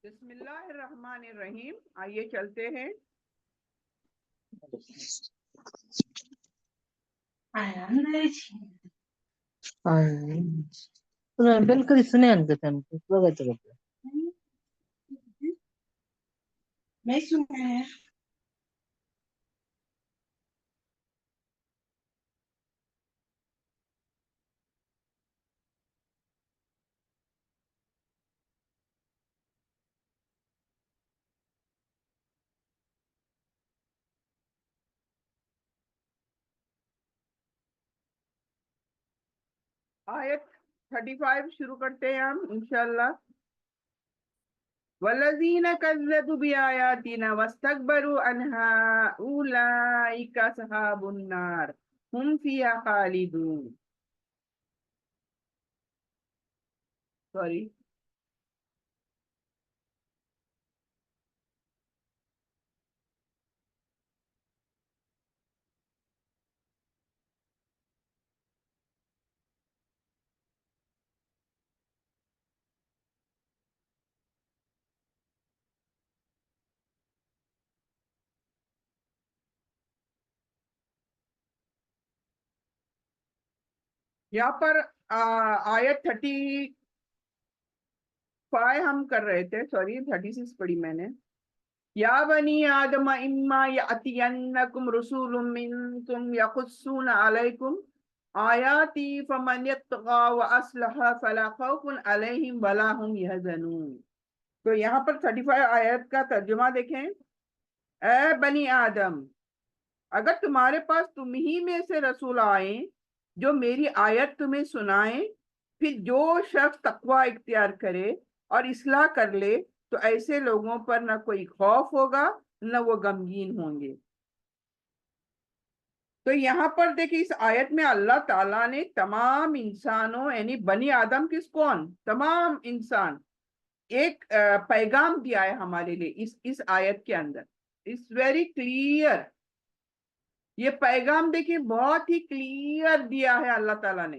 بسم اللہ الرحمن الرحیم. آئیے چلتے ہیں. بالکل سنے نہیں سنا ہے. آیت 35 شروع کرتے ہیں ہم انشاءاللہ. والذین کذبوا بآیاتنا واستکبروا عنها اولئک اصحاب النار هم فیہا خالدون. سوری. یہاں پر آیت 35 ہم کر رہے تھے. سوری 36 پڑھی میں نے. یا بنی آدم اما یاتینکم رسول منکم یقصون علیکم آیاتی فمن یتقی واصلح فلا خوف علیہم ولا هم یحزنون. تو یہاں پر 35 آیت کا ترجمہ دیکھیں. اے بنی آدم، اگر تمہارے پاس تم ہی میں سے رسول آئیں جو میری آیت تمہیں سنائیں، پھر جو شخص تقوی اختیار کرے اور اصلاح کر لے تو ایسے لوگوں پر نہ کوئی خوف ہوگا نہ وہ غمگین ہوں گے. تو یہاں پر دیکھیں اس آیت میں اللہ تعالیٰ نے تمام انسانوں یعنی بنی آدم کس کون تمام انسان ایک پیغام دیا ہے ہمارے لیے اس آیت کے اندر. It's very clear. یہ پیغام دیکھیں بہت ہی کلیئر دیا ہے اللہ تعالیٰ نے.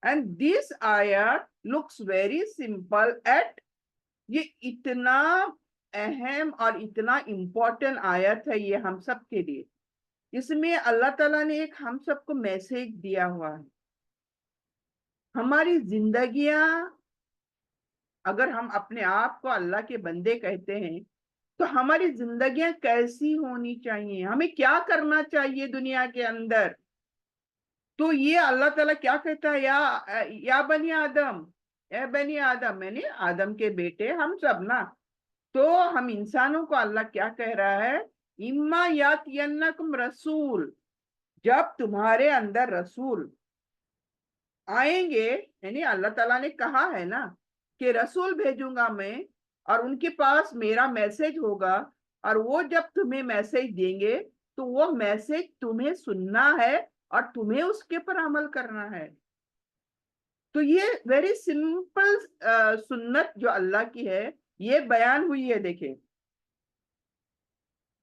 اینڈ دس آیت لکس ویری سمپل ایٹ. یہ اتنا اہم اور اتنا امپورٹنٹ آیت ہے یہ ہم سب کے لیے. اس میں اللہ تعالیٰ نے ایک ہم سب کو میسج دیا ہوا ہے. ہماری زندگیاں اگر ہم اپنے آپ کو اللہ کے بندے کہتے ہیں تو ہماری زندگیاں کیسی ہونی چاہیے، ہمیں کیا کرنا چاہیے دنیا کے اندر. تو یہ اللہ تعالیٰ کیا کہتا ہے، یا بنی آدم، اے بنی آدم یعنی آدم کے بیٹے ہم سب نا. تو ہم انسانوں کو اللہ کیا کہہ رہا ہے، اما یاتینکم رسول، جب تمہارے اندر رسول آئیں گے، یعنی اللہ تعالیٰ نے کہا ہے نا کہ رسول بھیجوں گا میں اور ان کے پاس میرا میسج ہوگا، اور وہ جب تمہیں میسج دیں گے تو وہ میسج تمہیں سننا ہے اور تمہیں اس کے پر عمل کرنا ہے. تو یہ ویری سمپل سنت جو اللہ کی ہے یہ بیان ہوئی ہے. دیکھیں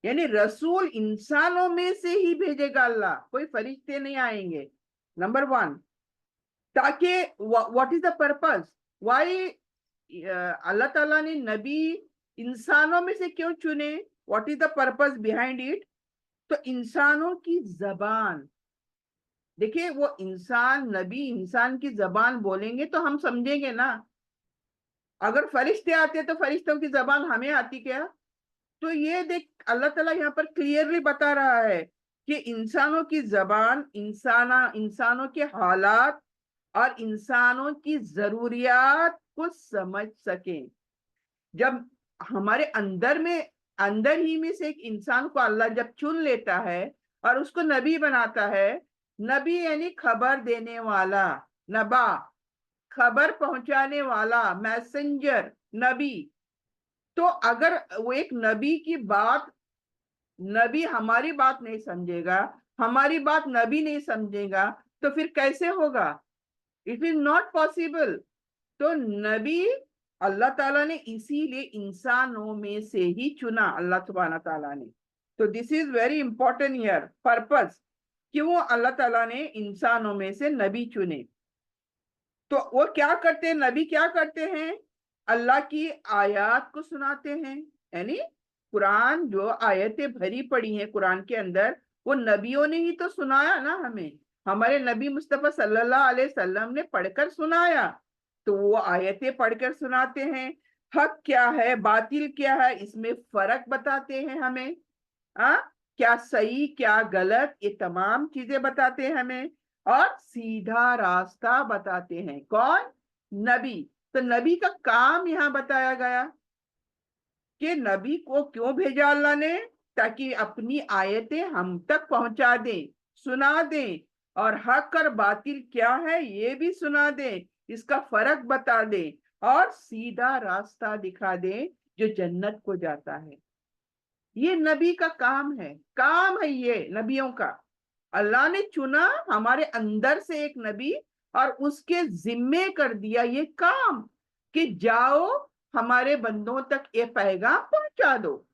یعنی رسول انسانوں میں سے ہی بھیجے گا اللہ، کوئی فرشتے نہیں آئیں گے. نمبر 1 تاکہ what is the purpose why اللہ تعالیٰ نے نبی انسانوں میں سے کیوں چنے، what is the purpose behind it. تو انسانوں کی زبان دیکھیں، وہ انسان نبی انسان کی زبان بولیں گے تو ہم سمجھیں گے نا. اگر فرشتے آتے تو فرشتوں کی زبان ہمیں آتی کیا؟ تو یہ دیکھ اللہ تعالیٰ یہاں پر کلیئرلی بتا رہا ہے کہ انسانوں کی زبان انسانوں کے حالات اور انسانوں کی ضروریات کو سمجھ سکیں. جب ہمارے اندر ہی میں سے ایک انسان کو اللہ جب چن لیتا ہے اور اس کو نبی بناتا ہے، نبی یعنی خبر دینے والا، نبا خبر پہنچانے والا، میسنجر نبی. تو اگر وہ ایک نبی کی بات نبی ہماری بات نہیں سمجھے گا، ہماری بات نبی نہیں سمجھے گا تو پھر کیسے ہوگا؟ It is not possible. تو نبی اللہ تعالیٰ نے اسی لیے انسانوں میں سے ہی چنا اللہ سبحانہ تعالیٰ نے. تو this is very important here purpose, کیوں اللہ تعالیٰ نے انسانوں میں سے نبی چنے. تو وہ کیا کرتے ہیں، نبی کیا کرتے ہیں، अल्लाह की आयत को सुनाते हैं, यानी कुरान जो आयतें भरी पड़ी हैं कुरान के अंदर, वो नबियों ने ही तो सुनाया ना हमें, हमारे नबी मुस्तफा सल्लल्लाहु अलैहि वसल्लम ने पढ़कर सुनाया, तो वो आयतें पढ़कर सुनाते हैं। हक क्या है, बातिल क्या है, इसमें फर्क बताते हैं हमें। क्या सही क्या गलत, ये तमाम चीजें बताते हैं हमें, और सीधा रास्ता बताते हैं। कौन? नबी। तो नबी का काम यहाँ बताया गया कि नबी को क्यों भेजा अल्लाह ने, ताकि अपनी आयतें हम तक पहुंचा दें, सुना दें, और हक और बातिल क्या है ये भी सुना दें, इसका फर्क बता दें, और सीधा रास्ता दिखा दें जो जन्नत को जाता है। ये नबी का काम है ये नबियों का। अल्लाह ने चुना हमारे अंदर से एक नबी, और उसके जिम्मे कर दिया ये काम कि जाओ हमारे बंदों तक ये पैगाम पहुंचा दो।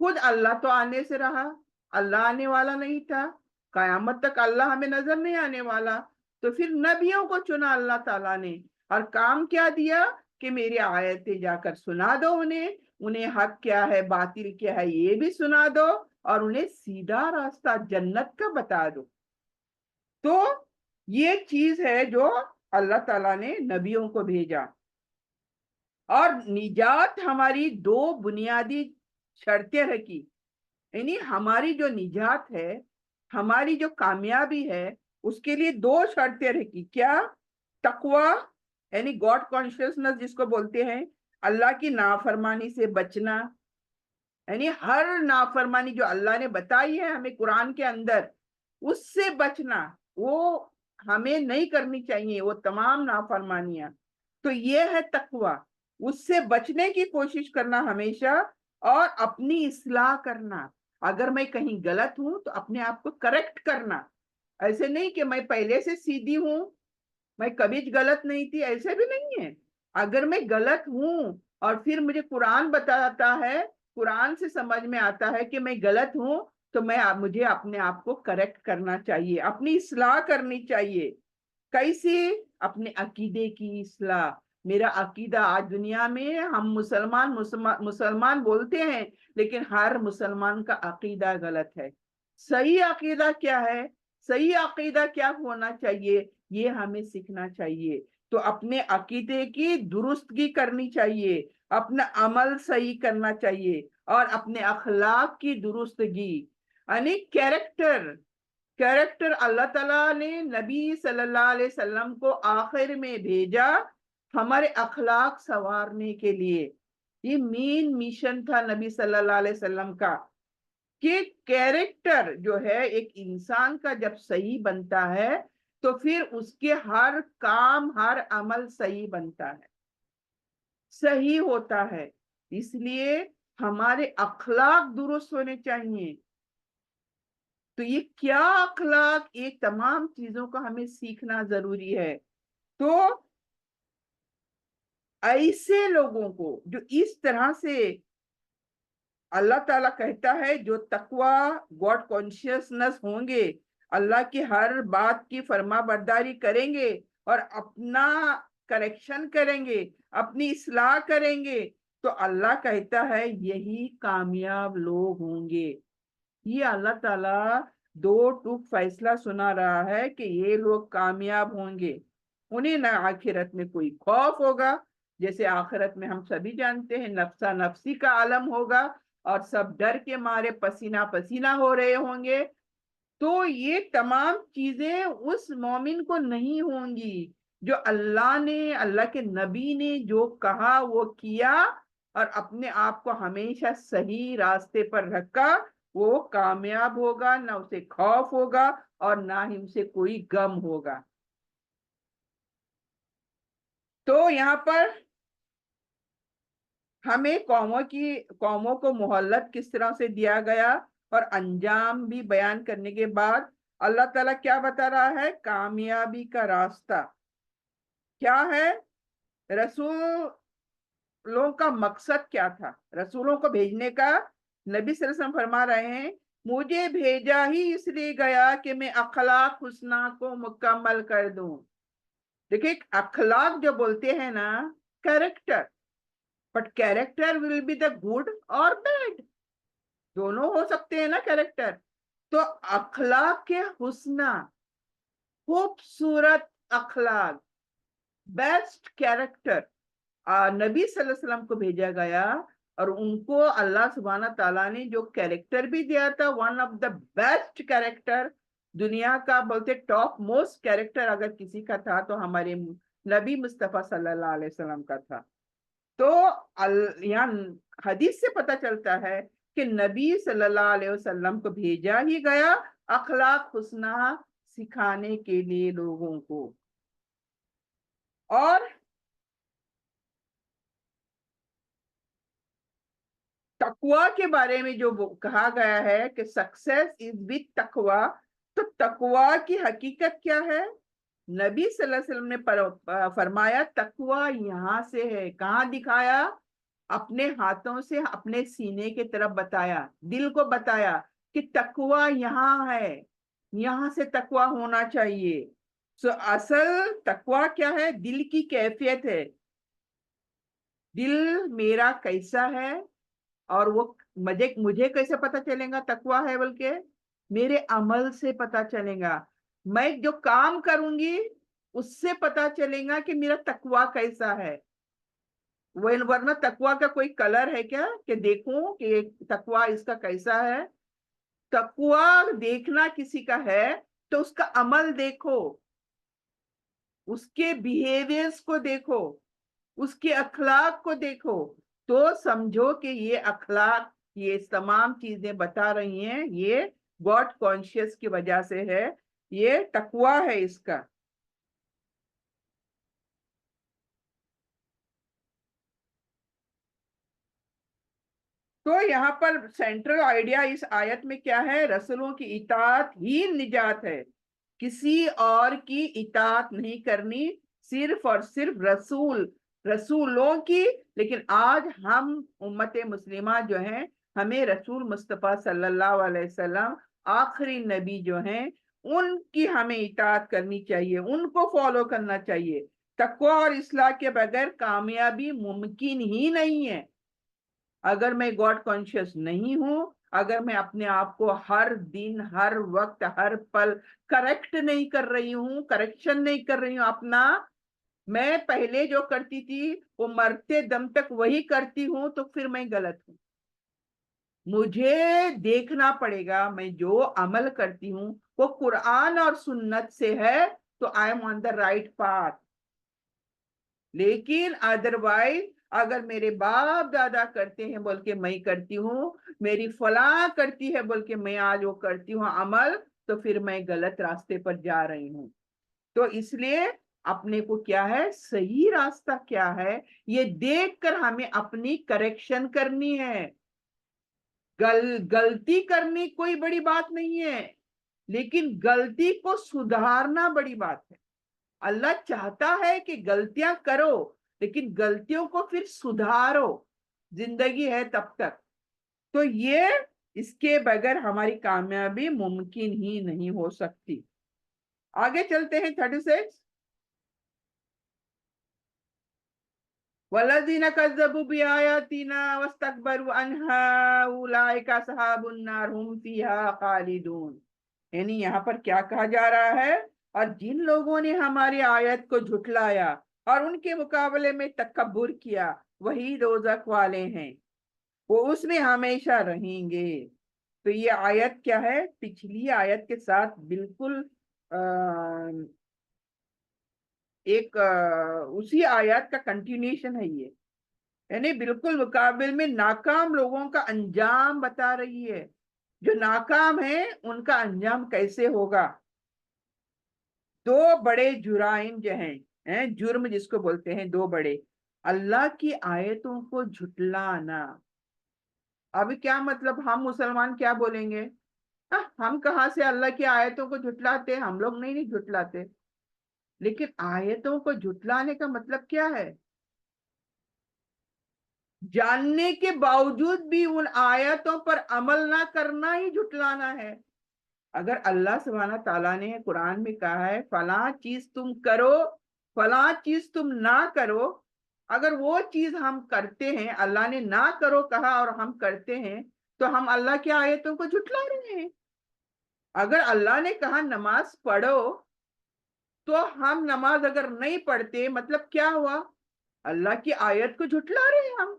खुद अल्लाह तो आने से रहा, अल्लाह आने वाला नहीं था, कयामत तक अल्लाह हमें नजर नहीं आने वाला, तो फिर नबियों को चुना अल्लाह ताला ने, और काम क्या दिया कि मेरी आयतें जाकर सुना दो उन्हें, उन्हें हक क्या है बातिल क्या है ये भी सुना दो, और उन्हें सीधा रास्ता जन्नत का बता दो। तो ये चीज है जो अल्लाह ताला ने नबियों को भेजा। और निजात हमारी दो बुनियादी शर्तें रखी, यानी हमारी जो निजात है, हमारी जो कामयाबी है, उसके लिए दो शर्तें रखी। क्या? तकवा, यानी गॉड कॉन्शियसनेस जिसको बोलते हैं, अल्लाह की नाफरमानी से बचना, यानी हर नाफरमानी जो अल्लाह ने बताई है हमें कुरान के अंदर, उससे बचना, वो हमें नहीं करनी चाहिए वो तमाम नाफरमानियां। तो ये है तकवा, उससे बचने की कोशिश करना हमेशा, और अपनी इस्लाह करना। अगर मैं कहीं गलत हूं तो अपने आप को करेक्ट करना, ऐसे नहीं कि मैं पहले से सीधी हूं, मैं कभी गलत नहीं थी, ऐसे भी नहीं है। अगर मैं गलत हूं और फिर मुझे कुरान बताता है, कुरान से समझ में आता है कि मैं गलत हूं, तो मुझे अपने आप को करेक्ट करना चाहिए, अपनी इस्लाह करनी चाहिए। कैसे? अपने अकीदे की इस्लाह। मेरा अकीदा, आज दुनिया में हम मुसलमान मुसलमान मुसलमान बोलते हैं, लेकिन हर मुसलमान का अकीदा गलत है। सही अकीदा क्या है, सही अकीदा क्या होना चाहिए, ये हमें सीखना चाहिए। तो अपने अकीदे की दुरुस्तगी करनी चाहिए, अपना अमल सही करना चाहिए, और अपने अखलाक की दुरुस्तगी, यानी कैरेक्टर। कैरेक्टर अल्लाह ताला ने नबी सल्लल्लाहु अलैहि वसल्लम को आखिर में भेजा हमारे अखलाक संवारने के लिए। ये मेन मिशन था नबी सल्लल्लाहु अलैहि वसल्लम का, कि कैरेक्टर जो है एक इंसान का जब सही बनता है, तो फिर उसके हर काम हर अमल सही बनता है, सही होता है। इसलिए हमारे अखलाक दुरुस्त होने चाहिए। तो ये क्या अखलाक, ये तमाम चीजों का हमें सीखना जरूरी है। तो ऐसे लोगों को जो इस तरह से अल्लाह ताला कहता है, जो तकवा गॉड कॉन्शियसनेस होंगे, अल्लाह की हर बात की फर्मा बरदारी करेंगे, और अपना करेक्शन करेंगे, अपनी इस्लाह करेंगे, तो अल्लाह कहता है यही कामयाब लोग होंगे। ये अल्लाह ताला दो टूक फैसला सुना रहा है कि ये लोग कामयाब होंगे। उन्हें ना आखिरत में कोई खौफ होगा, जैसे आखिरत में हम सभी जानते हैं नफ्सा नफ्सी का आलम होगा, और सब डर के मारे पसीना पसीना हो रहे होंगे। तो ये तमाम चीजें उस मोमिन को नहीं होंगी जो अल्लाह ने, अल्लाह के नबी ने जो कहा वो किया, और अपने आप को हमेशा सही रास्ते पर रखा। वो कामयाब होगा, ना उसे खौफ होगा, और ना ही उसे कोई गम होगा। तो यहाँ पर हमें कौमों को मोहल्लत किस तरह से दिया गया, और अंजाम भी बयान करने के बाद अल्लाह ताला क्या बता रहा है, कामयाबी का रास्ता क्या है। रसूलों का मकसद क्या था, रसूलों को भेजने का? नबी सल्लल्लाहु अलैहि वसल्लम फरमा रहे हैं, मुझे भेजा ही इसलिए गया कि मैं अखलाक हुस्ना को मुकम्मल कर दूं। देखिए, अखलाक जो बोलते हैं ना, character, but character will be the good और बैड, दोनों हो सकते हैं ना कैरेक्टर। तो अखलाक के हुस्ना, खूबसूरत अखलाक, बेस्ट कैरेक्टर नबी सल्लल्लाहु अलैहि वसल्लम को भेजा गया, और उनको अल्लाह सुब्हाना ताला ने जो कैरेक्टर भी दिया था, one of the best character, दुनिया का बोलते टॉप मोस्ट कैरेक्टर अगर किसी का था तो हमारे नबी मुस्तफा सल्लल्लाहु अलैहि वसल्लम का था। तो यहाँ हदीस से पता चलता है कि नबी सल्लल्लाहु अलैहि वसल्लम को भेजा ही गया अखलाक हुस्ना सिखाने के लिए लोगों को। और तकवा के बारे में जो कहा गया है कि सक्सेस इज विद तकवा, तो तकवा की हकीकत क्या है? नबी सल्लल्लाहु अलैहि वसल्लम ने फरमाया तकवा यहाँ से है। कहाँ दिखाया? अपने हाथों से अपने सीने की तरफ बताया, दिल को बताया कि तकवा यहाँ है, यहाँ से तकवा होना चाहिए। सो असल तकवा क्या है? दिल की कैफियत है, दिल मेरा कैसा है। और वो मुझे कैसे पता चलेगा तकवा है? बल्कि मेरे अमल से पता चलेगा। मैं जो काम करूंगी उससे पता चलेगा कि मेरा तकवा कैसा है। वरना तकवा का कोई कलर है क्या कि देखूं कि तकवा इसका कैसा है? तकवा देखना किसी का है तो उसका अमल देखो, उसके बिहेवियर्स को देखो, उसके अखलाक को देखो, तो समझो कि ये अखलाक, ये तमाम चीजें बता रही हैं, ये गॉड कॉन्शियस की वजह से है, ये तकवा है इसका। तो यहाँ पर सेंट्रल आइडिया इस आयत में क्या है? रसूलों की इताअत ही निजात है, किसी और की इताअत नहीं करनी, सिर्फ और सिर्फ रसूलों की। लेकिन आज हम उम्मत मुस्लिमा जो हैं, हमें रसूल मुस्तफ़ा सल्लल्लाहु अलैहि वसल्लम आखिरी नबी जो हैं उनकी हमें इताअत करनी चाहिए, उनको फॉलो करना चाहिए। तकवा और इस्लाह के बगैर कामयाबी मुमकिन ही नहीं है। अगर मैं गॉड कॉन्शियस नहीं हूं, अगर मैं अपने आप को हर दिन हर वक्त हर पल करेक्ट नहीं कर रही हूं, करेक्शन नहीं कर रही हूं अपना, मैं पहले जो करती थी वो मरते दम तक वही करती हूं, तो फिर मैं गलत हूं। मुझे देखना पड़ेगा मैं जो अमल करती हूँ वो कुरान और सुन्नत से है, तो I am on the right path. लेकिन अदरवाइज अगर मेरे बाप दादा करते हैं बोल के मैं करती हूँ, मेरी फलां करती है बोल के मैं आज वो करती हूँ अमल, तो फिर मैं गलत रास्ते पर जा रही हूँ। तो इसलिए अपने को क्या है, सही रास्ता क्या है, ये देखकर हमें अपनी करेक्शन करनी है। गलती करनी कोई बड़ी बात नहीं है, लेकिन गलती को सुधारना बड़ी बात है। अल्लाह चाहता है कि गलतियां करो, लेकिन गलतियों को फिर सुधारो, जिंदगी है तब तक। तो ये इसके बगैर हमारी कामयाबी मुमकिन ही नहीं हो सकती। आगे चलते हैं 36। वल्लज़ीना कज़्ज़बू बिआयातिना वस्तकबरू अन्हा उलाइका अस्हाबुन नार हुम फीहा खालिदून। यानी यहाँ पर क्या कहा जा रहा है? और जिन लोगों ने हमारी आयत को झुठलाया और उनके मुकाबले में तकब्बुर किया, वही दोजख वाले हैं, वो उसमें हमेशा रहेंगे। तो ये आयत क्या है? पिछली आयत के साथ बिल्कुल उसी आयत का कंटिन्यूशन है ये। यानी बिल्कुल मुकाबिल में नाकाम लोगों का अंजाम बता रही है। जो नाकाम है उनका अंजाम कैसे होगा? दो बड़े जुराइम जो हैं जुर्म जिसको बोलते हैं, दो बड़े, अल्लाह की आयतों को झुटलाना। अब क्या मतलब, हम मुसलमान क्या बोलेंगे? हम कहाँ से अल्लाह की आयतों को झुटलाते? हम लोग नहीं झुटलाते। लेकिन आयतों को झुटलाने का मतलब क्या है? जानने के बावजूद भी उन आयतों पर अमल ना करना ही झुटलाना है। अगर अल्लाह सुब्हाना ताला ने कुरान में कहा है फलां चीज तुम करो, फलां चीज तुम ना करो, अगर वो चीज हम करते हैं, अल्लाह ने ना करो कहा और हम करते हैं, तो हम अल्लाह की आयतों को झुठला रहे हैं। अगर अल्लाह ने कहा नमाज पढ़ो, तो हम नमाज अगर नहीं पढ़ते, मतलब क्या हुआ? अल्लाह की आयत को झुठला रहे हैं हम।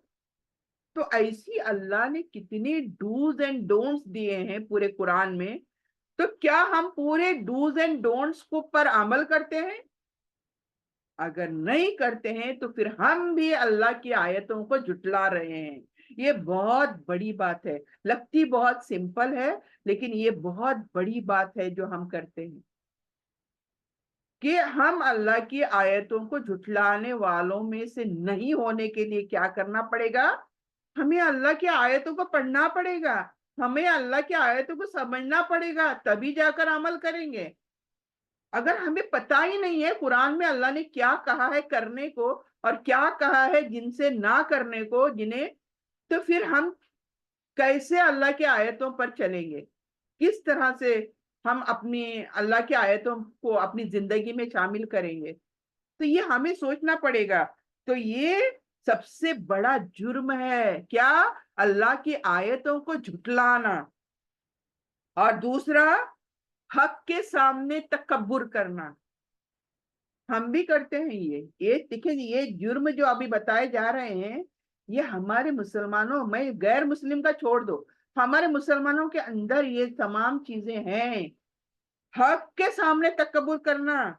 तो ऐसी अल्लाह ने कितने डूज एंड डोंट्स दिए हैं पूरे कुरान में, तो क्या हम पूरे डूज एंड डोंट्स को पर अमल करते हैं? अगर नहीं करते हैं तो फिर हम भी अल्लाह की आयतों को झुठला रहे हैं। ये बहुत बड़ी बात है। लगती बहुत सिंपल है, लेकिन ये बहुत बड़ी बात है जो हम करते हैं कि हम अल्लाह की आयतों को झुठलाने वालों में से नहीं होने के लिए क्या करना पड़ेगा? हमें अल्लाह की आयतों को पढ़ना पड़ेगा, हमें अल्लाह की आयतों को समझना पड़ेगा, तभी जाकर अमल करेंगे। अगर हमें पता ही नहीं है कुरान में अल्लाह ने क्या कहा है करने को और क्या कहा है जिनसे ना करने को, जिन्हें, तो फिर हम कैसे अल्लाह की आयतों पर चलेंगे? किस तरह से हम अपनी अल्लाह की आयतों को अपनी जिंदगी में शामिल करेंगे? तो ये हमें सोचना पड़ेगा। तो ये सबसे बड़ा जुर्म है क्या? अल्लाह की आयतों को झुठलाना। और दूसरा, हक के सामने तकब्बुर करना। हम भी करते हैं ये देखिए, ये जुर्म जो अभी बताए जा रहे हैं, ये हमारे मुसलमानों, मैं गैर मुस्लिम का छोड़ दो, हमारे मुसलमानों के अंदर ये तमाम चीजें हैं। हक के सामने तकब्बुर करना।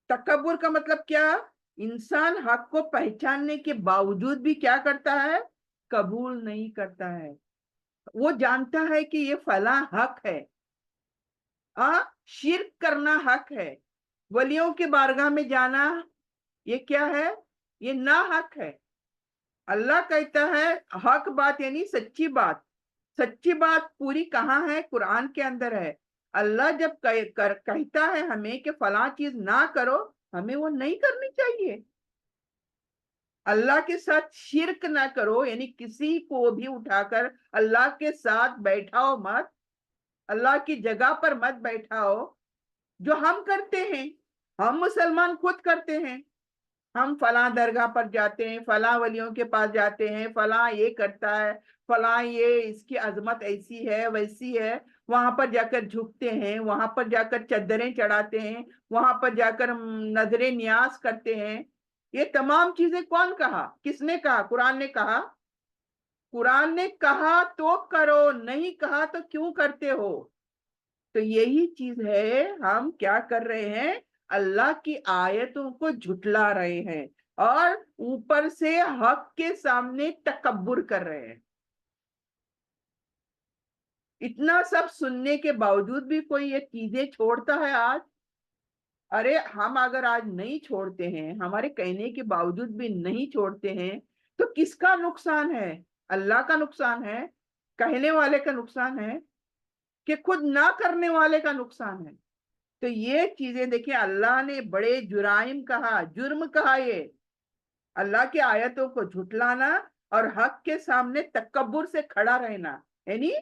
तकब्बुर का मतलब क्या? इंसान हक को पहचानने के बावजूद भी क्या करता है? कबूल नहीं करता है। वो जानता है कि ये फला हक है, शिर्क करना हक है, वलियों के बारगाह में जाना ये क्या है? ये ना हक है। अल्लाह कहता है हक बात यानी सच्ची बात। सच्ची बात पूरी कहाँ है? कुरान के अंदर है। अल्लाह जब कहता है हमें कि फला चीज ना करो, हमें वो नहीं करनी चाहिए। अल्लाह के साथ शिर्क ना करो, यानी किसी को भी उठाकर अल्लाह के साथ बैठाओ मत, अल्लाह की जगह पर मत बैठाओ। जो हम करते हैं, हम मुसलमान खुद करते हैं। हम फला दरगाह पर जाते हैं, फला वलियों के पास जाते हैं, फला ये करता है, फला ये इसकी अजमत ऐसी है वैसी है, वहां पर जाकर झुकते हैं, वहां पर जाकर चद्दरें चढ़ाते हैं, वहां पर जाकर नजरे न्यास करते हैं। ये तमाम चीजें कौन कहा? किसने कहा? कुरान ने कहा। कुरान ने कहा तो करो, नहीं कहा तो क्यों करते हो? तो यही चीज है, हम क्या कर रहे हैं? अल्लाह की आयतों को झुठला रहे हैं और ऊपर से हक के सामने तकब्बुर कर रहे हैं। इतना सब सुनने के बावजूद भी कोई ये चीजें छोड़ता है आज? अरे हम अगर आज नहीं छोड़ते हैं, हमारे कहने के बावजूद भी नहीं छोड़ते हैं, तो किसका नुकसान है? अल्लाह का नुकसान है? कहने वाले का नुकसान है कि खुद ना करने वाले का नुकसान है? तो ये चीजें देखिए, अल्लाह ने बड़े जुराइम कहा, जुर्म कहा ये। अल्लाह की आयतों को झुठलाना और हक के सामने तकब्बुर से खड़ा रहना, यानी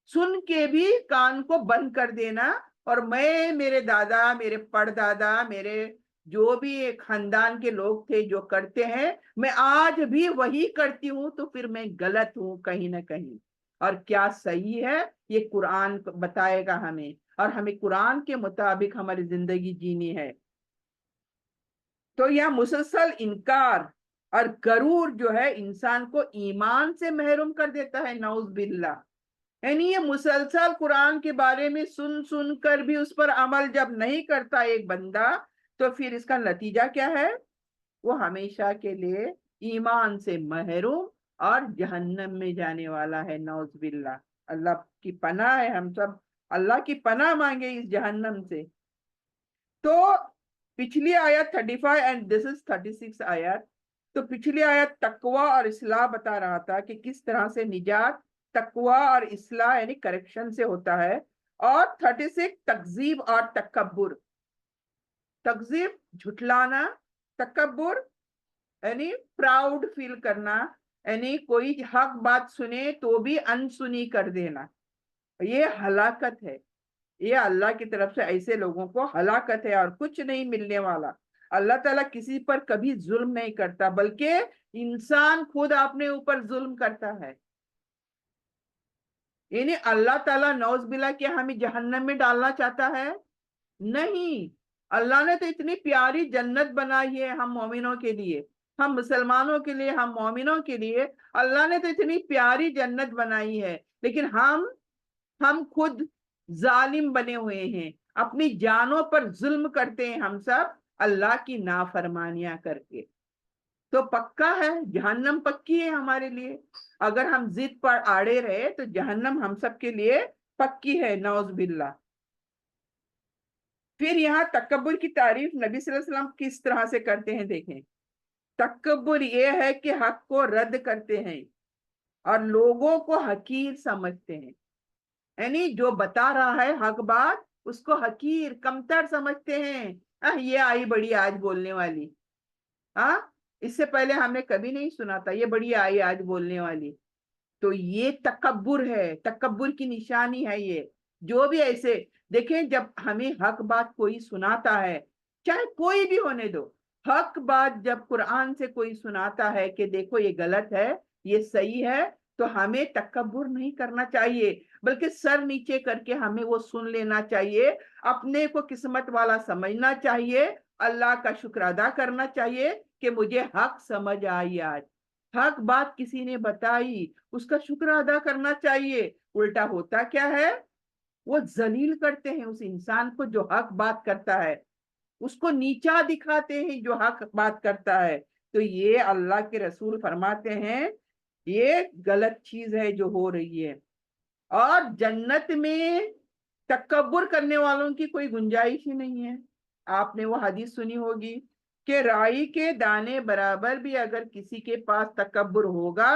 सुन के भी कान को बंद कर देना। और मैं, मेरे दादा, मेरे परदादा, मेरे जो भी खानदान के लोग थे जो करते हैं, मैं आज भी वही करती हूं, तो फिर मैं गलत हूं कहीं ना कहीं। और क्या सही है, ये कुरान बताएगा हमें, और हमें कुरान के मुताबिक हमारी जिंदगी जीनी है। तो यह मुसलसल इनकार और गरूर जो है इंसान को ईमान से महरूम कर देता है, नौज बिल्ला। यानी ये मुसलसल कुरान के बारे में सुन सुन कर भी उस पर अमल जब नहीं करता एक बंदा, तो फिर इसका नतीजा क्या है? वो हमेशा के लिए ईमान से महरूम और जहन्नम में जाने वाला है, नौज बिल्ला। अल्लाह की पनाह है, हम सब अल्लाह की पनाह मांगे इस जहन्नम से। तो पिछली आयत 35 एंड दिस इज 36 आयत। तो पिछली आयत तकवा और इस्लाह बता रहा था कि किस तरह से निजात तकवा और इस्लाह यानी करेक्शन से होता है। और 36 तकजीब और तकब्बुर। तकजीब झुठलाना, तकब्बुर यानी प्राउड फील करना, यानी कोई हक बात सुने तो भी अनसुनी कर देना। ये हलाकत है। ये अल्लाह की तरफ से ऐसे लोगों को हलाकत है और कुछ नहीं मिलने वाला। अल्लाह ताला किसी पर कभी जुल्म नहीं करता, बल्कि इंसान खुद अपने ऊपर जुल्म करता है। यानी अल्लाह ताला नौज बिल्ला क्या हमें जहन्नम में डालना चाहता है? नहीं। अल्लाह ने तो इतनी प्यारी जन्नत बनाई है हम मोमिनों के लिए, हम मुसलमानों के लिए, हम मोमिनों के लिए। अल्लाह ने तो इतनी प्यारी जन्नत बनाई है, लेकिन हम खुद जालिम बने हुए हैं, अपनी जानों पर जुल्म करते हैं हम सब, अल्लाह की नाफरमानियां करके। तो पक्का है, जहन्नम पक्की है हमारे लिए। अगर हम जिद पर आड़े रहे तो जहन्नम हम सब के लिए पक्की है, नौज बिल्ला। फिर यहाँ तकब्बुर की तारीफ नबी सल्लल्लाहु अलैहि वसल्लम किस तरह से करते हैं, देखें। तकब्बुर ये है कि हक को रद्द करते हैं और लोगों को हकीर समझते हैं। यानी जो बता रहा है हक बात, उसको हकीर, कमतर समझते हैं। ये आई बड़ी आज बोलने वाली, इससे पहले हमने कभी नहीं सुना था, ये बड़ी आई आज बोलने वाली। तो ये तकब्बुर है, तकब्बुर की निशानी है ये। जो भी ऐसे देखें, जब हमें हक बात कोई सुनाता है, चाहे कोई भी होने दो, हक बात जब कुरान से कोई सुनाता है कि देखो ये गलत है, ये सही है, तो हमें तकब्बुर नहीं करना चाहिए, बल्कि सर नीचे करके हमें वो सुन लेना चाहिए, अपने को किस्मत वाला समझना चाहिए, अल्लाह का शुक्र अदा करना चाहिए कि मुझे हक समझ आई आज, हक बात किसी ने बताई, उसका शुक्र अदा करना चाहिए। उल्टा होता क्या है, वो जलील करते हैं उस इंसान को जो हक बात करता है, उसको नीचा दिखाते हैं जो हक बात करता है। तो ये अल्लाह के रसूल फरमाते हैं ये गलत चीज है जो हो रही है। और जन्नत में तकब्बुर करने वालों की कोई गुंजाइश ही नहीं है। आपने वो हदीस सुनी होगी कि राई के दाने बराबर भी अगर किसी के पास तकब्बुर होगा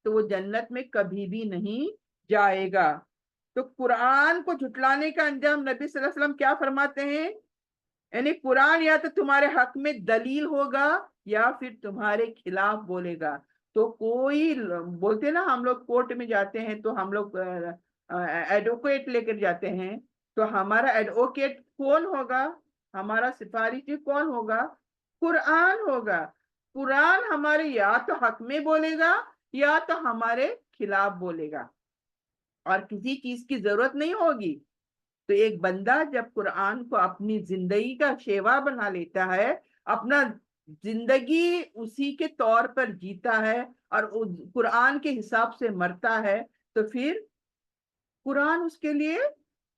तो वो जन्नत में कभी भी नहीं जाएगा। तो कुरान को झुटलाने का अंजाम नबी सल्लल्लाहु अलैहि वसल्लम क्या फरमाते हैं, यानी कुरान या तो तुम्हारे हक में दलील होगा या फिर तुम्हारे खिलाफ बोलेगा। तो कोई बोलते ना, हम लोग कोर्ट में जाते हैं तो हम लोग एडवोकेट लेकर जाते हैं, तो हमारा एडवोकेट कौन होगा, हमारा सिफारिशी कौन होगा, कुरान होगा। कुरान हमारे या तो हक में बोलेगा या तो हमारे खिलाफ बोलेगा, और किसी चीज की जरूरत नहीं होगी। तो एक बंदा जब कुरान को अपनी जिंदगी का शेवा बना लेता है, अपना जिंदगी उसी के तौर पर जीता है और कुरान के हिसाब से मरता है, तो फिर कुरान उसके लिए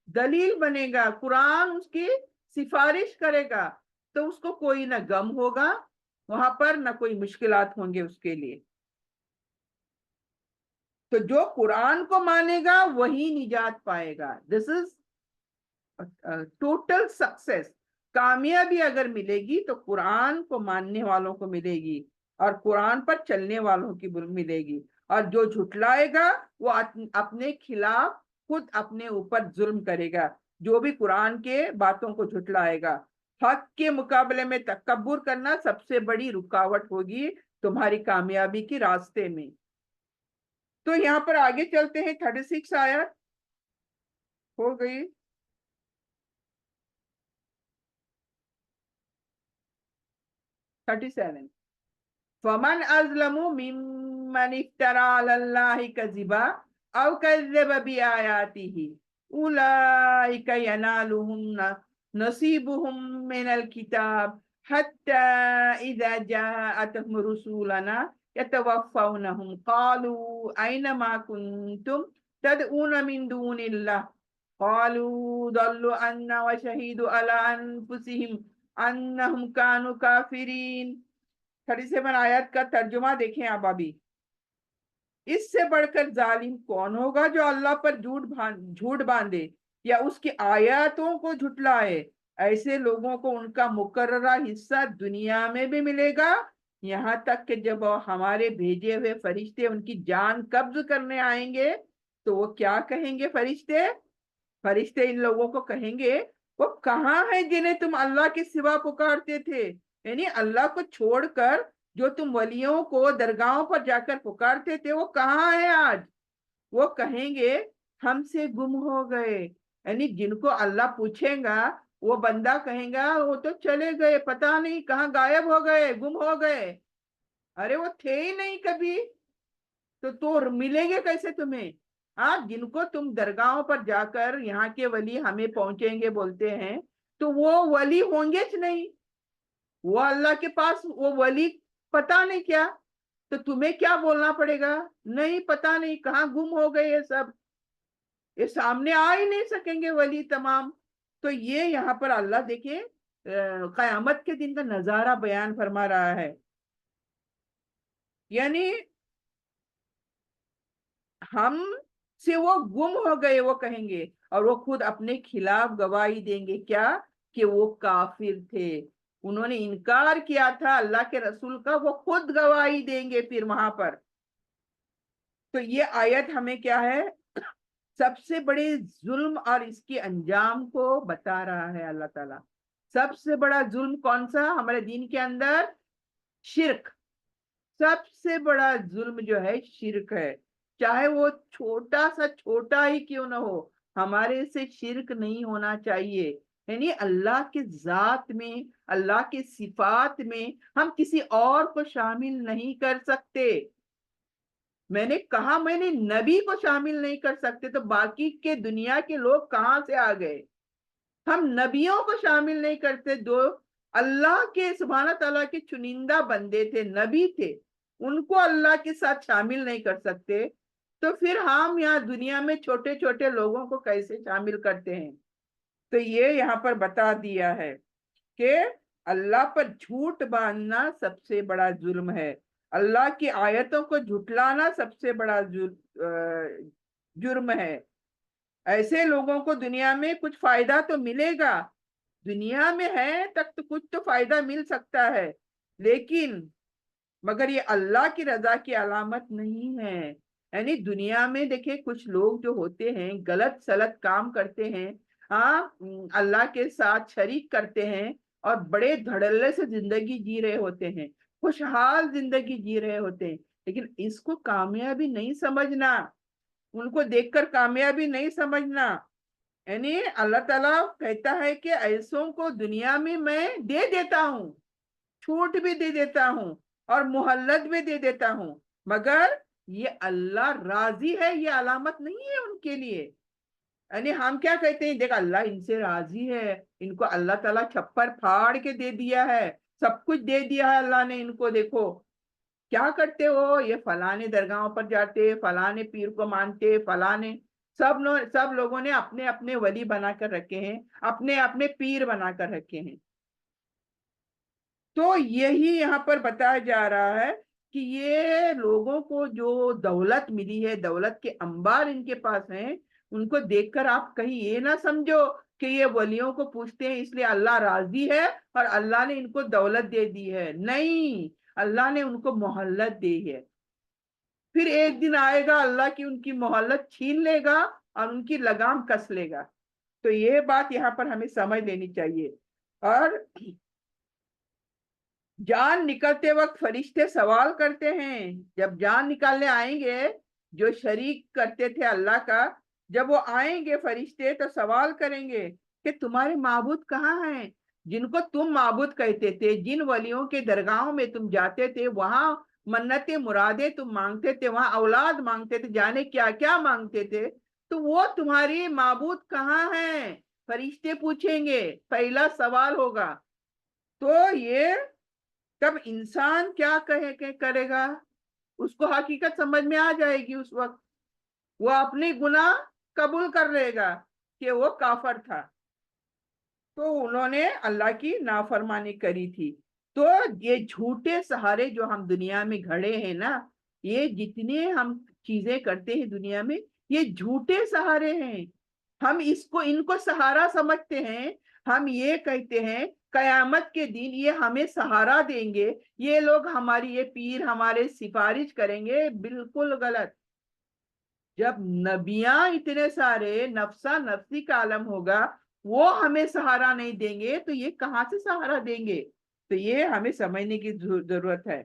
दलील बनेगा, कुरान उसकी सिफारिश करेगा। तो उसको कोई ना गम होगा वहां पर, ना कोई मुश्किलात होंगे उसके लिए। तो जो कुरान को मानेगा वही निजात पाएगा। This is total success. कामयाबी अगर मिलेगी तो कुरान को मानने वालों को मिलेगी और कुरान पर चलने वालों की मिलेगी। और जो झुटलाएगा वो अपने खिलाफ खुद अपने ऊपर जुल्म करेगा, जो भी कुरान के बातों को झुटलाएगा। हक के मुकाबले में तकब्बुर करना सबसे बड़ी रुकावट होगी तुम्हारी कामयाबी के रास्ते में। तो यहाँ पर आगे चलते हैं, 36 आयत हो गई। 37 फमन अज़लमु मिम्मन इफ्तरा अलल्लाहि कज़िबा औ कज़्ज़ब बिआयातिही उलाइका यनालुहुम नसीबुहुम मिनल किताब हत्ता इज़ा जाअतहुम रुसूलना यतवफ़्फ़ौनहुम क़ालू ऐन मा कुन्तुम तदऊन मिन दूनिल्लाह क़ालू ضلوا अन्ना व शहीदू अला अनफुसिहिम अन्नहुम कानू काफिरीन। 37 आयत का तर्जुमा देखें आप अभी। इससे बढ़कर जालिम कौन होगा जो अल्लाह पर झूठ बांधे या उसकी आयतों को झुटलाए। ऐसे लोगों को उनका मुकर्ररा हिस्सा दुनिया में भी मिलेगा, यहाँ तक कि जब हमारे भेजे हुए फरिश्ते उनकी जान कब्ज करने आएंगे तो वो क्या कहेंगे, फरिश्ते इन लोगों को कहेंगे वो कहाँ है जिन्हें तुम अल्लाह के सिवा पुकारते थे। यानी अल्लाह को छोड़कर जो तुम वलियों को दरगाहों पर जाकर पुकारते थे वो कहाँ है आज। वो कहेंगे हमसे गुम हो गए। यानी जिनको अल्लाह पूछेगा वो बंदा कहेगा वो तो चले गए, पता नहीं कहाँ गायब हो गए, गुम हो गए। अरे वो थे ही नहीं कभी, तो मिलेंगे कैसे तुम्हें? हाँ, जिनको तुम दरगाहों पर जाकर यहाँ के वली हमें पहुंचेंगे बोलते हैं, तो वो वली होंगे च नहीं। वो अल्लाह के पास वो वली पता नहीं क्या, तो तुम्हें क्या बोलना पड़ेगा? नहीं पता नहीं कहाँ गुम हो गए ये सब, ये सामने आ ही नहीं सकेंगे वली तमाम। तो ये यहाँ पर अल्लाह देखिए कयामत के दिन का नजारा बयान फरमा रहा है। यानी हम से वो गुम हो गए वो कहेंगे, और वो खुद अपने खिलाफ गवाही देंगे क्या? कि वो काफिर थे, उन्होंने इनकार किया था अल्लाह के रसूल का, वो खुद गवाही देंगे फिर वहां पर। तो ये आयत हमें क्या है, सबसे बड़े जुल्म और इसके अंजाम को बता रहा है अल्लाह ताला। सबसे बड़ा जुल्म कौन सा हमारे दीन के अंदर? शिर्क। सबसे बड़ा जुल्म जो है शिर्क है, चाहे वो छोटा सा छोटा ही क्यों ना हो, हमारे से शिर्क नहीं होना चाहिए। यानी अल्लाह के जात में, अल्लाह के सिफात में हम किसी और को शामिल नहीं कर सकते। मैंने कहा मैंने नबी को शामिल नहीं कर सकते, तो बाकी के दुनिया के लोग कहां से आ गए? हम नबियों को शामिल नहीं करते, जो अल्लाह के सुभान तआला के चुनिंदा बंदे थे, नबी थे, उनको अल्लाह के साथ शामिल नहीं कर सकते, तो फिर हम यहाँ दुनिया में छोटे छोटे लोगों को कैसे शामिल करते हैं? तो ये यहाँ पर बता दिया है कि अल्लाह पर झूठ बांधना सबसे बड़ा जुर्म है, अल्लाह की आयतों को झुटलाना सबसे बड़ा जुर्म है। ऐसे लोगों को दुनिया में कुछ फायदा तो मिलेगा, दुनिया में है तक तो कुछ तो फायदा मिल सकता है, लेकिन मगर ये अल्लाह की रजा की अलामत नहीं है। यानी दुनिया में देखिए कुछ लोग जो होते हैं गलत सलत काम करते हैं, हाँ, अल्लाह के साथ शरीक करते हैं और बड़े धड़ल्ले से जिंदगी जी रहे होते हैं, खुशहाल जिंदगी जी रहे होते हैं, लेकिन इसको कामयाबी नहीं समझना, उनको देखकर कामयाबी नहीं समझना। यानी अल्लाह ताला कहता है कि ऐसों को दुनिया में मैं दे देता हूँ, छूट भी दे देता हूँ और मोहल्लत भी दे देता हूँ, मगर ये अल्लाह राजी है ये अलामत नहीं है उनके लिए। यानी हम क्या कहते हैं, देख अल्लाह इनसे राजी है, इनको अल्लाह ताला छप्पर फाड़ के दे दिया है, सब कुछ दे दिया है अल्लाह ने इनको, देखो क्या करते हो, ये फलाने दरगाहों पर जाते, फलाने पीर को मानते, फलाने सब लोगों ने अपने अपने वली बनाकर रखे हैं, अपने अपने पीर बनाकर रखे हैं। तो यही यहाँ पर बताया जा रहा है कि ये लोगों को जो दौलत मिली है, दौलत के अंबार इनके पास हैं, उनको देखकर आप कहीं ये ना समझो कि ये वलियों को पूछते हैं इसलिए अल्लाह राजी है और अल्लाह ने इनको दौलत दे दी है। नहीं, अल्लाह ने उनको मोहल्लत दी है, फिर एक दिन आएगा अल्लाह की उनकी मोहल्लत छीन लेगा और उनकी लगाम कस लेगा। तो ये बात यहाँ पर हमें समझ लेनी चाहिए। और जान निकलते वक्त फरिश्ते सवाल करते हैं, जब जान निकालने आएंगे जो शरीक करते थे अल्लाह का, जब वो आएंगे फरिश्ते तो सवाल करेंगे कि तुम्हारे माबूद कहाँ हैं, जिनको तुम माबूद कहते थे, जिन वलियों के दरगाहों में तुम जाते थे, वहां मन्नतें मुरादे तुम मांगते थे, वहां औलाद मांगते थे, जाने क्या क्या मांगते थे, तो वो तुम्हारी माबूद कहाँ हैं? फरिश्ते पूछेंगे, पहला सवाल होगा। तो ये तब इंसान क्या करेगा, उसको हकीकत समझ में आ जाएगी, उस वक्त वो अपने गुनाह कबूल कर लेगा कि वो काफर था, तो उन्होंने अल्लाह की नाफरमानी करी थी। तो ये झूठे सहारे जो हम दुनिया में घड़े हैं ना, ये जितने हम चीजें करते हैं दुनिया में, ये झूठे सहारे हैं। हम इसको इनको सहारा समझते हैं, हम ये कहते हैं कयामत के दिन ये हमें सहारा देंगे, ये लोग हमारी, ये पीर हमारे सिफारिश करेंगे, बिल्कुल गलत। जब नबियां इतने सारे नफसा नफसी का आलम होगा, वो हमें सहारा नहीं देंगे तो ये कहां से सहारा देंगे? तो ये हमें समझने की जरूरत है।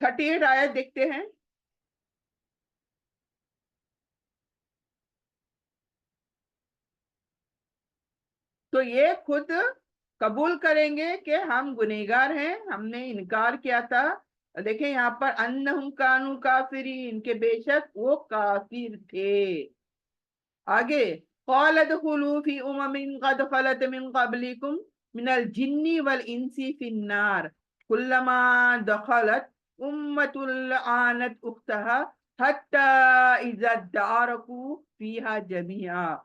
38 आयत देखते हैं। تو یہ خود قبول کریں گے کہ ہم گنہگار ہیں، ہم نے انکار کیا تھا. دیکھیں یہاں پر انہم کانوا کافرین، کہ بے شک وہ کافر تھے. آگے قال ادخلوا في قد خلت من قبلكم من الجن والانس في النار كلما دخلت لعنت اختها حتى اذا اداركوا فيها جميعا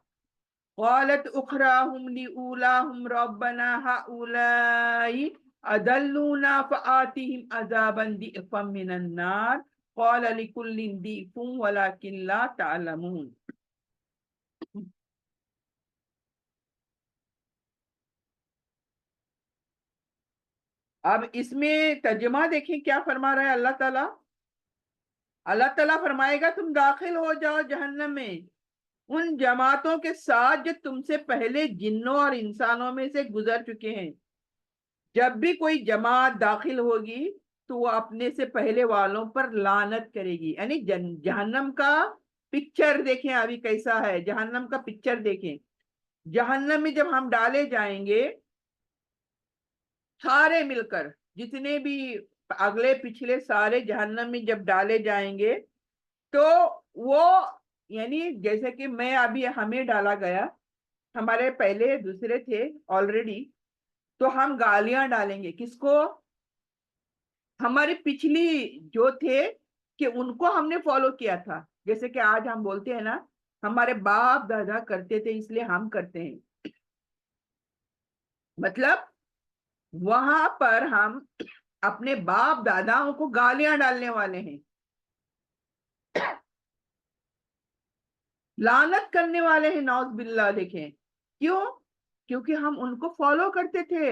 قالت اخراهم لاولاهم ربنا هؤلاء اضلونا فآتهم عذابا ضعفا من النار قال لكل ضعف ولكن لا تعلمون. اب اس میں ترجمہ دیکھیں کیا فرما رہا ہے اللہ تعالیٰ. اللہ تعالیٰ فرمائے گا تم داخل ہو جاؤ جہنم میں ان جماعتوں کے ساتھ جو تم سے پہلے جنوں اور انسانوں میں سے گزر چکے ہیں. جب بھی کوئی جماعت داخل ہوگی تو وہ اپنے سے پہلے والوں پر لعنت کرے گی. یعنی جہنم کا پکچر دیکھیں ابھی کیسا ہے. جہنم کا پکچر دیکھیں. جہنم میں جب ہم ڈالے جائیں گے سارے مل کر، جتنے بھی اگلے پچھلے سارے جہنم میں جب ڈالے جائیں گے تو وہ یعنی جیسے کہ میں ابھی ہمیں ڈالا گیا، ہمارے پہلے دوسرے تھے آلریڈی، تو ہم گالیاں ڈالیں گے کس کو؟ ہماری پچھلی جو تھے کہ ان کو ہم نے فالو کیا تھا. جیسے کہ آج ہم بولتے ہیں نا ہمارے باپ دادا کرتے تھے اس لیے ہم کرتے ہیں. مطلب وہاں پر ہم اپنے باپ داداؤں کو گالیاں ڈالنے والے ہیں، لعنت کرنے والے ہیں، نعوذ باللہ. دیکھیں کیوں؟ کیونکہ ہم ان کو فالو کرتے تھے،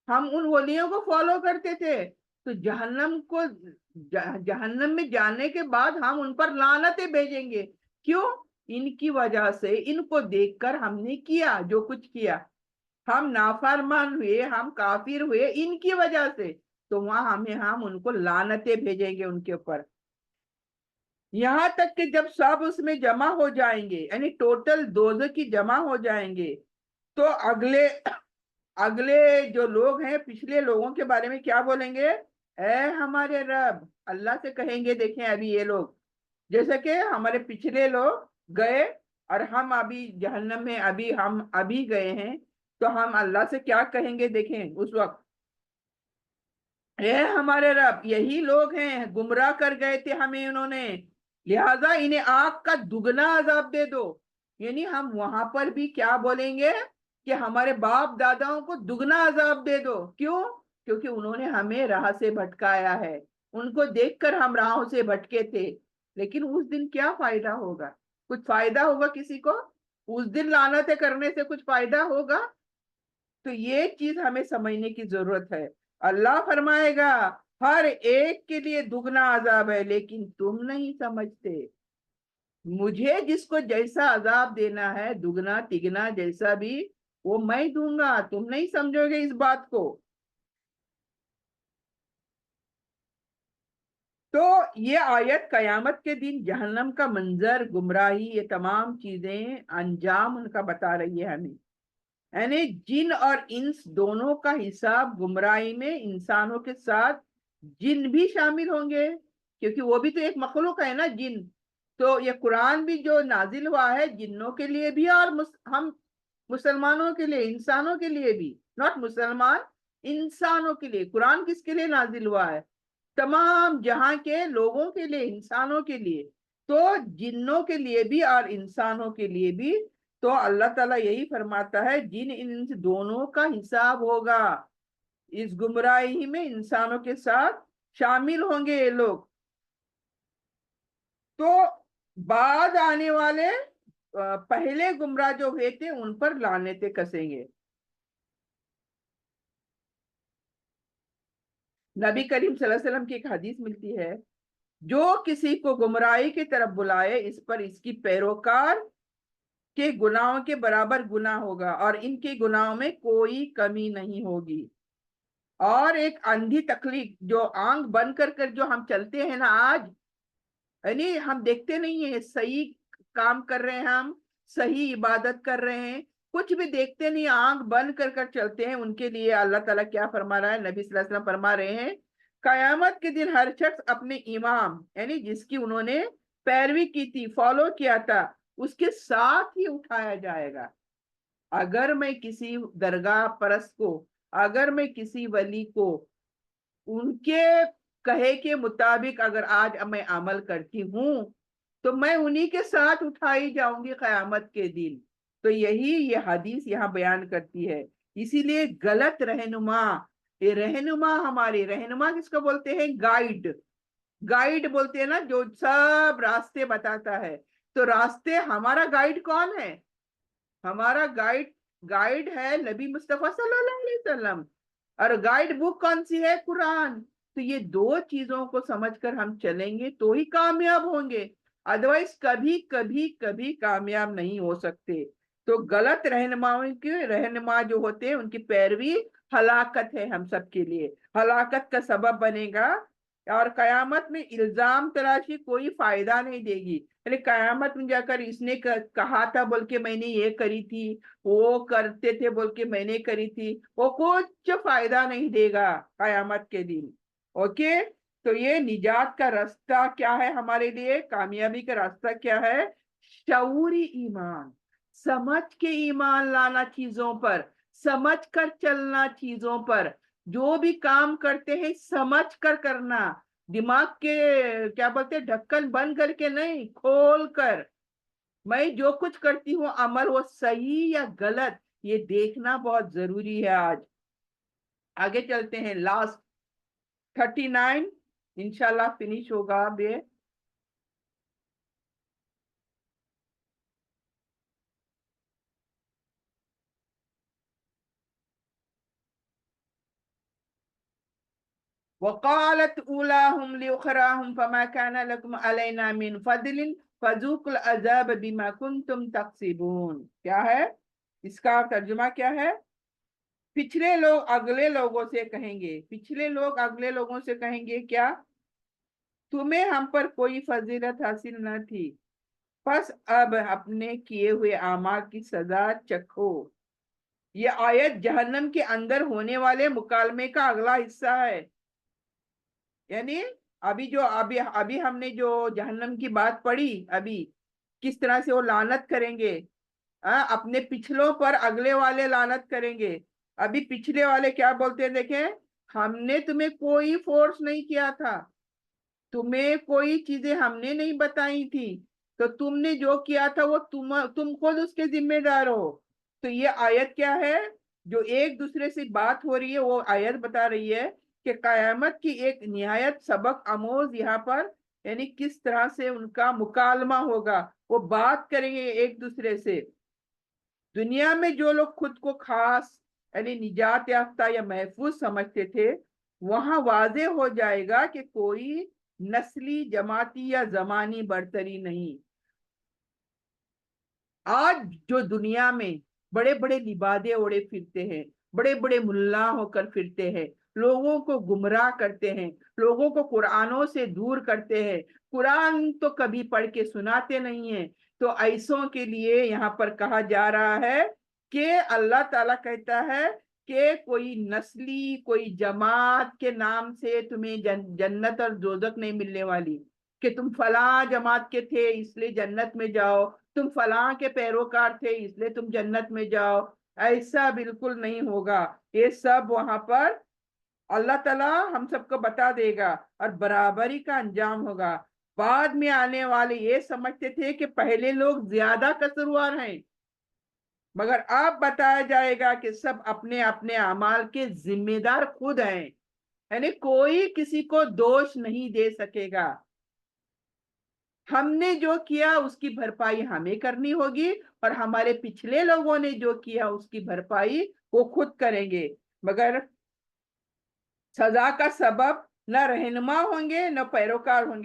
ہم ان ولیوں کو فالو کرتے تھے. تو جہنم میں جانے کے بعد ہم ان پر لعنتیں بھیجیں گے. کیوں؟ ان کی وجہ سے، ان کو دیکھ کر ہم نے کیا جو کچھ کیا، ہم نافرمان ہوئے، ہم کافر ہوئے ان کی وجہ سے. تو وہاں ہم ان کو لعنتیں بھیجیں گے ان کے اوپر. یہاں تک کہ جب سب اس میں جمع ہو جائیں گے، یعنی ٹوٹل دوزخی جمع ہو جائیں گے، تو اگلے جو لوگ ہیں پچھلے لوگوں کے بارے میں کیا بولیں گے؟ اے ہمارے رب، اللہ سے کہیں گے. دیکھیں ابھی یہ لوگ جیسے کہ ہمارے پچھلے لوگ گئے اور ہم ابھی جہنم میں ہم ابھی گئے ہیں، تو ہم اللہ سے کیا کہیں گے؟ دیکھیں اس وقت اے ہمارے رب، یہی لوگ ہیں گمراہ کر گئے تھے ہمیں انہوں نے، لہذا انہیں آگ کا دگنا عذاب دے دو. یعنی ہم وہاں پر بھی کیا بولیں گے کہ ہمارے باپ داداؤں کو دگنا عذاب دے دو. کیوں؟ کیونکہ انہوں نے ہمیں راہ سے بھٹکایا ہے، ان کو دیکھ کر ہم راہوں سے بھٹکے تھے. لیکن اس دن کیا فائدہ ہوگا؟ کچھ فائدہ ہوگا کسی کو؟ اس دن لعنتیں کرنے سے کچھ فائدہ ہوگا؟ تو یہ چیز ہمیں سمجھنے کی ضرورت ہے. اللہ فرمائے گا ہر ایک کے لیے دگنا عذاب ہے، لیکن تم نہیں سمجھتے. مجھے جس کو جیسا عذاب دینا ہے دگنا تگنا جیسا بھی، وہ میں دوں گا. تم نہیں سمجھو گے اس بات کو. تو یہ آیت قیامت کے دن جہنم کا منظر، گمراہی، یہ تمام چیزیں انجام ان کا بتا رہی ہے ہمیں. یعنی جن اور انس دونوں کا حساب گمراہی میں، انسانوں کے ساتھ جن بھی شامل ہوں گے، کیونکہ وہ بھی تو ایک مخلوق ہے نا جن. تو یہ قرآن بھی جو نازل ہوا ہے جنوں کے لیے بھی اور ہم مسلمانوں کے لیے، انسانوں کے لیے بھی. ناٹ مسلمان، انسانوں کے لیے. قرآن کس کے لیے نازل ہوا ہے؟ تمام جہاں کے لوگوں کے لیے، انسانوں کے لیے. تو جنوں کے لیے بھی اور انسانوں کے لیے بھی. تو اللہ تعالیٰ یہی فرماتا ہے جن انس دونوں کا حساب ہوگا. اس گمراہی میں انسانوں کے ساتھ شامل ہوں گے یہ لوگ. تو بعد آنے والے پہلے گمراہ جو ہوئے تھے ان پر لعنتیں کسیں گے. نبی کریم صلی اللہ علیہ وسلم کی ایک حدیث ملتی ہے، جو کسی کو گمراہی کی طرف بلائے اس پر اس کی پیروکار کے گناہوں کے برابر گناہ ہوگا اور ان کے گناہوں میں کوئی کمی نہیں ہوگی. اور ایک اندھی تکلیف، جو آنکھ بند کر جو ہم چلتے ہیں نا آج، یعنی ہم دیکھتے نہیں ہیں صحیح کام کر رہے ہیں، ہم صحیح عبادت کر رہے ہیں، कुछ भी देखते नहीं, आंख बंद कर कर चलते हैं, उनके लिए अल्लाह ताला क्या फरमा रहा है, नबी सल्लल्लाहु अलैहि वसल्लम फरमा रहे हैं, कयामत के दिन हर शख्स अपने इमाम यानी जिसकी उन्होंने पैरवी की थी, फॉलो किया था, उसके साथ ही उठाया जाएगा। अगर मैं किसी दरगाह परस्त को, अगर मैं किसी वली को उनके कहे के मुताबिक अगर आज मैं अमल करती हूँ तो मैं उन्हीं के साथ उठाई जाऊंगी कयामत के दिन। तो यही ये हदीस यहाँ बयान करती है। इसीलिए गलत रहनुमा, ये रहनुमा, हमारे रहनुमा किसको बोलते हैं, गाइड, गाइड बोलते हैं ना, जो सब रास्ते बताता है। तो रास्ते, हमारा गाइड कौन है, हमारा गाइड, गाइड है नबी मुस्तफा सल्लल्लाहु अलैहि वसल्लम। और गाइड बुक कौन सी है, कुरान। तो ये दो चीजों को समझकर हम चलेंगे तो ही कामयाब होंगे, अदरवाइज कभी कभी कभी कामयाब नहीं हो सकते। तो गलत रहनुमाओं के, रहनुमा जो होते हैं उनकी पैरवी हलाकत है, हम सब के लिए हलाकत का सबब बनेगा। और कयामत में इल्जाम तराशी कोई फायदा नहीं देगी। अरे कयामत में जाकर इसने कहा था बोल के मैंने ये करी थी, वो करते थे बोल के मैंने करी थी, वो कुछ फायदा नहीं देगा कयामत के दिन। ओके, तो ये निजात का रास्ता क्या है हमारे लिए, कामयाबी का रास्ता क्या है, शऊरी ईमान, समझ के ईमान लाना चीजों पर, समझ कर चलना चीजों पर, जो भी काम करते हैं समझ कर करना, दिमाग के क्या बोलते हैं ढक्कन बंद करके नहीं, खोल कर। मैं जो कुछ करती हूँ अमल, वो सही या गलत, ये देखना बहुत जरूरी है आज। आगे चलते हैं, लास्ट 39 इंशाल्लाह फिनिश होगा अब ये। वक़ालत उलाहुम लिउखराहुम फमा काना लकुम अलैना मिन फदलिन फज़ूकुल अज़ाब बिमा कुंतुम तक्सिबून। क्या है इसका तर्जुमा, क्या है, पिछले लोग अगले लोगों से कहेंगे, पिछले लोग अगले लोगों से कहेंगे क्या, तुम्हें हम पर कोई फजीलत हासिल न थी, बस अब अपने किए हुए आमाल की सजा चखो। ये आयत जहन्नम के अंदर होने वाले मुकालमे का अगला हिस्सा है। यानी अभी अभी हमने जो जहन्नम की बात पढ़ी, अभी किस तरह से वो लानत करेंगे, अपने पिछलों पर अगले वाले लानत करेंगे। अभी पिछले वाले क्या बोलते हैं देखें, हमने तुम्हें कोई फोर्स नहीं किया था, तुम्हें कोई चीजें हमने नहीं बताई थी, तो तुमने जो किया था वो तुम खुद उसके जिम्मेदार हो। तो ये आयत क्या है, जो एक दूसरे से बात हो रही है, वो आयत बता रही है कि कयामत की एक निहायत सबक आमोज यहाँ पर, यानी किस तरह से उनका मुकालमा होगा, वो बात करेंगे एक दूसरे से। दुनिया में जो लोग खुद को खास यानी निजात याफ्ता या महफूज समझते थे, वहां वाजे हो जाएगा कि कोई नस्ली, जमाती या जमानी बरतरी नहीं। आज जो दुनिया में बड़े बड़े लिबादे ओढ़े फिरते हैं, बड़े बड़े मुल्ला होकर फिरते हैं, लोगों को गुमराह करते हैं, लोगों को कुरानों से दूर करते हैं, कुरान तो कभी पढ़ के सुनाते नहीं है, तो ऐसों के लिए यहाँ पर कहा जा रहा है कि अल्लाह ताला कहता है कि कोई नस्ली, कोई जमात के नाम से तुम्हें जन्नत और दोजख नहीं मिलने वाली, कि तुम फला जमात के थे इसलिए जन्नत में जाओ, तुम फलां के पैरोकार थे इसलिए तुम जन्नत में जाओ, ऐसा बिल्कुल नहीं होगा। ये सब वहां पर अल्लाह ताला हम सबको बता देगा और बराबरी का अंजाम होगा। बाद में आने वाले ये समझते थे कि पहले लोग ज्यादा कसूरवार हैं, मगर अब बताया जाएगा कि सब अपने अपने अमाल के जिम्मेदार खुद हैं, यानी कोई किसी को दोष नहीं दे सकेगा। हमने जो किया उसकी भरपाई हमें करनी होगी, और हमारे पिछले लोगों ने जो किया उसकी भरपाई वो खुद करेंगे। मगर सजा का सबब न रहनुमा होंगे न पैरोकार होंगे।